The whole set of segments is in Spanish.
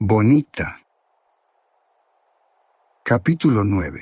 Bonita. Capítulo 9.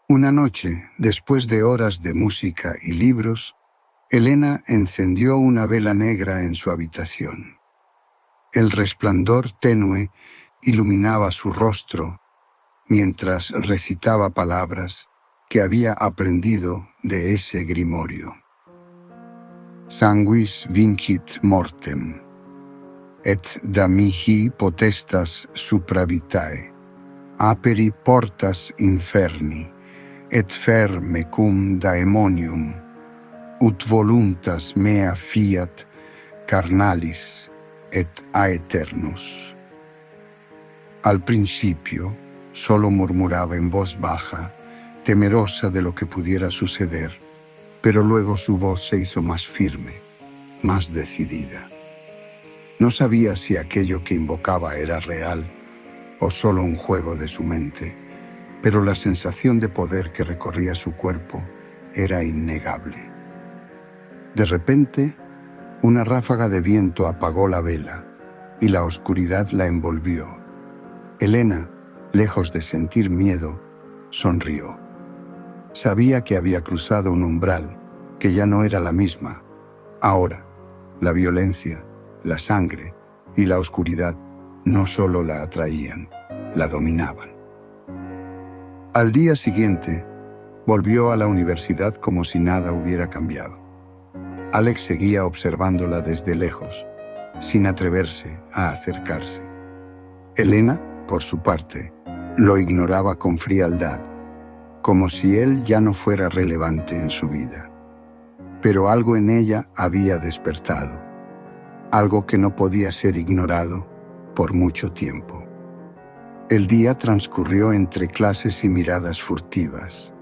Una noche, después de horas de música y libros, Elena encendió una vela negra en su habitación. El resplandor tenue iluminaba su rostro mientras recitaba palabras que había aprendido de ese grimorio. Sanguis vincit mortem, et da mihi potestas supravitae, aperi portas inferni, et fer mecum daemonium, ut voluntas mea fiat carnalis et aeternus. Al principio, solo murmuraba en voz baja, temerosa de lo que pudiera suceder, pero luego su voz se hizo más firme, más decidida. No sabía si aquello que invocaba era real o solo un juego de su mente, pero la sensación de poder que recorría su cuerpo era innegable. De repente, una ráfaga de viento apagó la vela y la oscuridad la envolvió. Elena, lejos de sentir miedo, sonrió. Sabía que había cruzado un umbral, que ya no era la misma. Ahora, la violencia, la sangre y la oscuridad no solo la atraían, la dominaban. Al día siguiente, volvió a la universidad como si nada hubiera cambiado. Alex seguía observándola desde lejos, sin atreverse a acercarse. Elena, por su parte, lo ignoraba con frialdad, como si él ya no fuera relevante en su vida. Pero algo en ella había despertado, algo que no podía ser ignorado por mucho tiempo. El día transcurrió entre clases y miradas furtivas.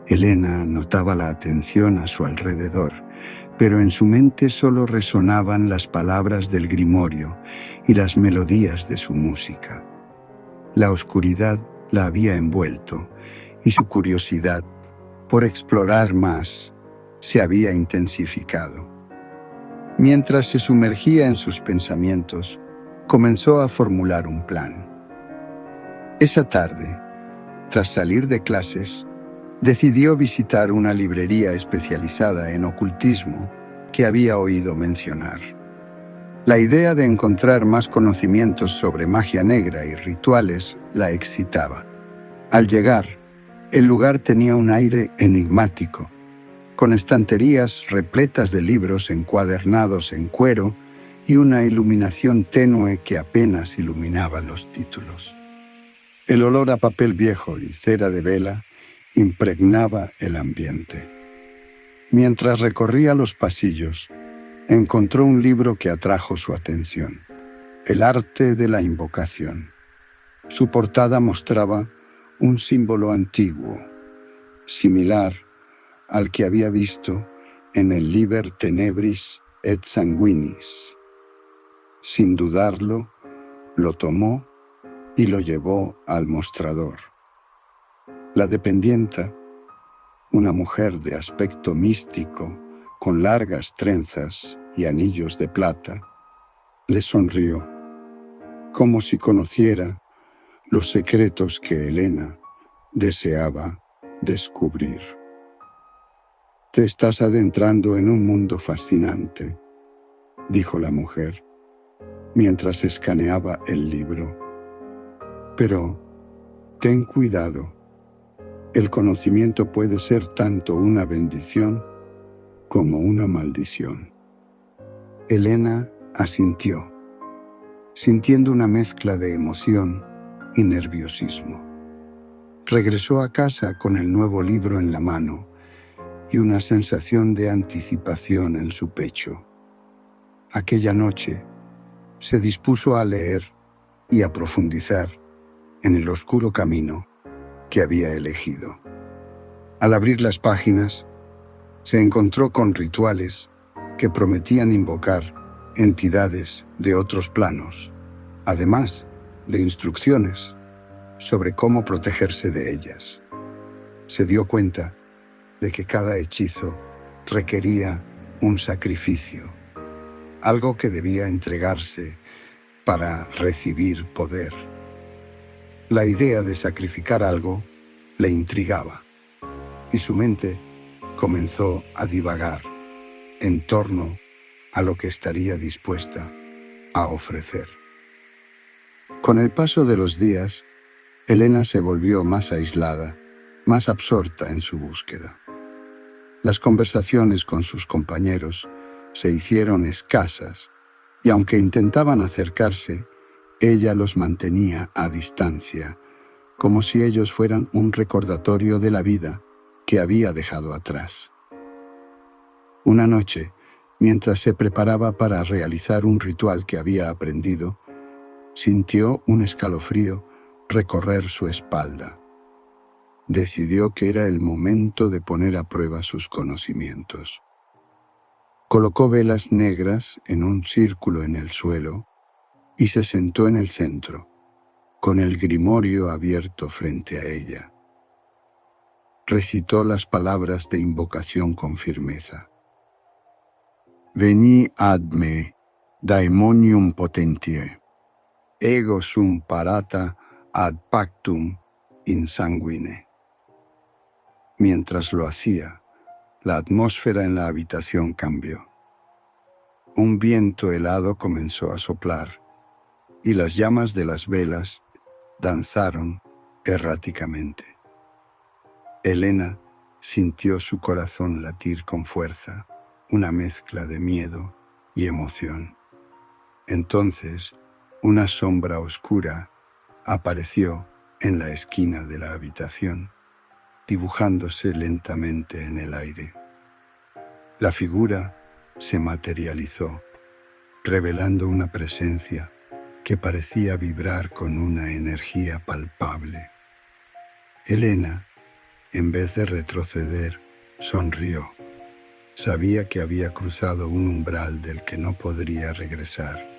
Elena notaba la atención a su alrededor, pero en su mente solo resonaban las palabras del grimorio y las melodías de su música. La oscuridad la había envuelto y su curiosidad por explorar más se había intensificado. Mientras se sumergía en sus pensamientos, comenzó a formular un plan. Esa tarde, tras salir de clases, decidió visitar una librería especializada en ocultismo que había oído mencionar. La idea de encontrar más conocimientos sobre magia negra y rituales la excitaba. Al llegar, el lugar tenía un aire enigmático, con estanterías repletas de libros encuadernados en cuero y una iluminación tenue que apenas iluminaba los títulos. El olor a papel viejo y cera de vela impregnaba el ambiente. Mientras recorría los pasillos, encontró un libro que atrajo su atención: El arte de la invocación. Su portada mostraba un símbolo antiguo, similar al que había visto en el Liber Tenebris et Sanguinis. Sin dudarlo, lo tomó y lo llevó al mostrador. La dependienta, una mujer de aspecto místico, con largas trenzas y anillos de plata, le sonrió, como si conociera los secretos que Elena deseaba descubrir. «Te estás adentrando en un mundo fascinante», dijo la mujer, mientras escaneaba el libro. «Pero ten cuidado. El conocimiento puede ser tanto una bendición como una maldición». Elena asintió, sintiendo una mezcla de emoción y nerviosismo. Regresó a casa con el nuevo libro en la mano y una sensación de anticipación en su pecho. Aquella noche se dispuso a leer y a profundizar en el oscuro camino que había elegido. Al abrir las páginas, se encontró con rituales que prometían invocar entidades de otros planos, además de instrucciones sobre cómo protegerse de ellas. Se dio cuenta de que cada hechizo requería un sacrificio, algo que debía entregarse para recibir poder. La idea de sacrificar algo le intrigaba, y su mente comenzó a divagar en torno a lo que estaría dispuesta a ofrecer. Con el paso de los días, Elena se volvió más aislada, más absorta en su búsqueda. Las conversaciones con sus compañeros se hicieron escasas, y aunque intentaban acercarse, ella los mantenía a distancia, como si ellos fueran un recordatorio de la vida que había dejado atrás. Una noche, mientras se preparaba para realizar un ritual que había aprendido, sintió un escalofrío recorrer su espalda. Decidió que era el momento de poner a prueba sus conocimientos. Colocó velas negras en un círculo en el suelo y se sentó en el centro, con el grimorio abierto frente a ella. Recitó las palabras de invocación con firmeza. Veni ad me, daemonium potentiae, ego sum parata ad pactum in sanguine. Mientras lo hacía, la atmósfera en la habitación cambió. Un viento helado comenzó a soplar, y las llamas de las velas danzaron erráticamente. Elena sintió su corazón latir con fuerza, una mezcla de miedo y emoción. Entonces, una sombra oscura apareció en la esquina de la habitación, dibujándose lentamente en el aire. La figura se materializó, revelando una presencia que parecía vibrar con una energía palpable. Elena, en vez de retroceder, sonrió. Sabía que había cruzado un umbral del que no podría regresar.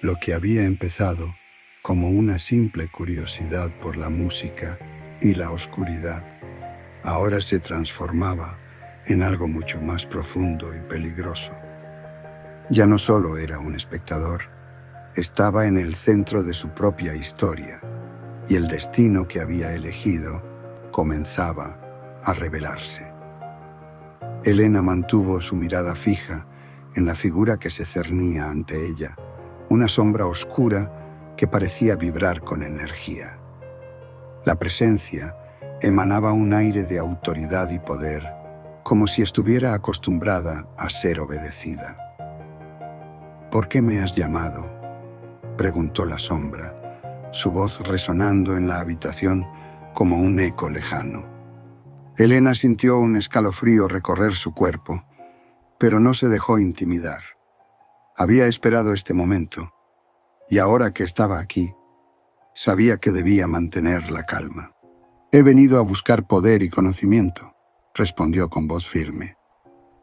Lo que había empezado como una simple curiosidad por la música y la oscuridad, ahora se transformaba en algo mucho más profundo y peligroso. Ya no solo era un espectador, estaba en el centro de su propia historia, y el destino que había elegido comenzaba a revelarse. Elena mantuvo su mirada fija en la figura que se cernía ante ella, una sombra oscura que parecía vibrar con energía. La presencia emanaba un aire de autoridad y poder, como si estuviera acostumbrada a ser obedecida. ¿Por qué me has llamado?, preguntó la sombra, su voz resonando en la habitación como un eco lejano. Elena sintió un escalofrío recorrer su cuerpo, pero no se dejó intimidar. Había esperado este momento, y ahora que estaba aquí, sabía que debía mantener la calma. He venido a buscar poder y conocimiento, respondió con voz firme.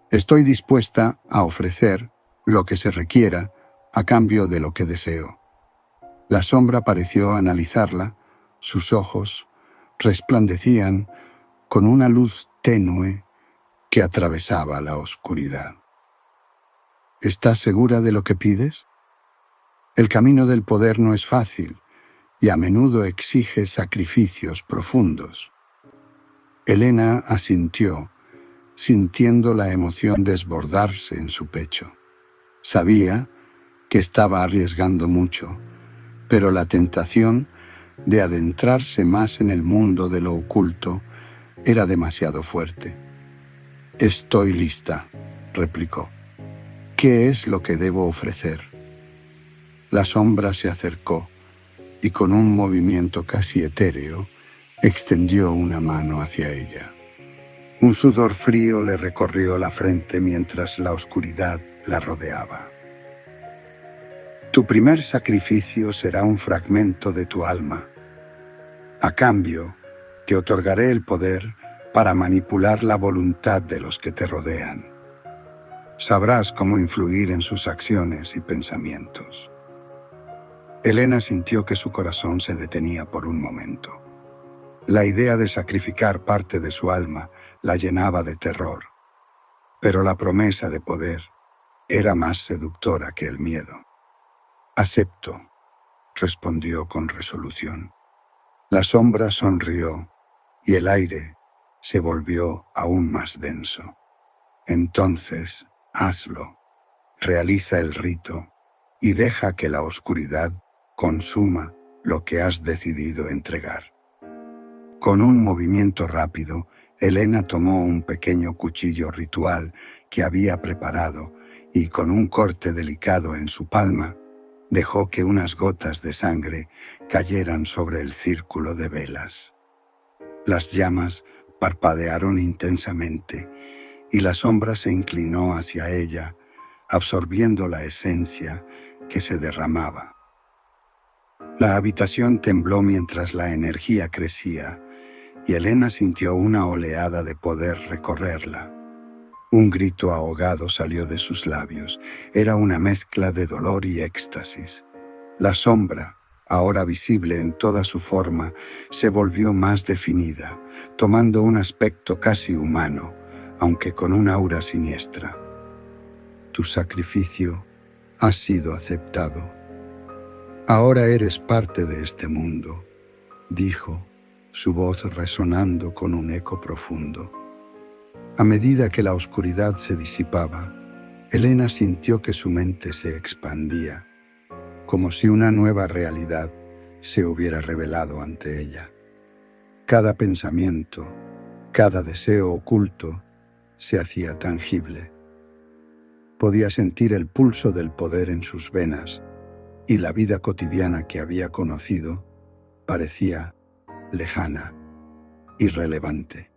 Estoy dispuesta a ofrecer lo que se requiera a cambio de lo que deseo. La sombra pareció analizarla, sus ojos resplandecían con una luz tenue que atravesaba la oscuridad. ¿Estás segura de lo que pides? El camino del poder no es fácil y a menudo exige sacrificios profundos. Elena asintió, sintiendo la emoción desbordarse en su pecho. Sabía que estaba arriesgando mucho, pero la tentación de adentrarse más en el mundo de lo oculto era demasiado fuerte. Estoy lista, replicó. ¿Qué es lo que debo ofrecer? La sombra se acercó y con un movimiento casi etéreo extendió una mano hacia ella. Un sudor frío le recorrió la frente mientras la oscuridad la rodeaba. Tu primer sacrificio será un fragmento de tu alma. A cambio, te otorgaré el poder para manipular la voluntad de los que te rodean. Sabrás cómo influir en sus acciones y pensamientos. Elena sintió que su corazón se detenía por un momento. La idea de sacrificar parte de su alma la llenaba de terror, pero la promesa de poder era más seductora que el miedo. Acepto, respondió con resolución. La sombra sonrió y el aire se volvió aún más denso. Entonces, hazlo, realiza el rito y deja que la oscuridad consuma lo que has decidido entregar. Con un movimiento rápido, Elena tomó un pequeño cuchillo ritual que había preparado y con un corte delicado en su palma, dejó que unas gotas de sangre cayeran sobre el círculo de velas. Las llamas parpadearon intensamente y la sombra se inclinó hacia ella, absorbiendo la esencia que se derramaba. La habitación tembló mientras la energía crecía y Elena sintió una oleada de poder recorrerla. Un grito ahogado salió de sus labios. Era una mezcla de dolor y éxtasis. La sombra, ahora visible en toda su forma, se volvió más definida, tomando un aspecto casi humano, aunque con un aura siniestra. Tu sacrificio ha sido aceptado. Ahora eres parte de este mundo, dijo, su voz resonando con un eco profundo. A medida que la oscuridad se disipaba, Elena sintió que su mente se expandía, como si una nueva realidad se hubiera revelado ante ella. Cada pensamiento, cada deseo oculto, se hacía tangible. Podía sentir el pulso del poder en sus venas, y la vida cotidiana que había conocido parecía lejana, irrelevante.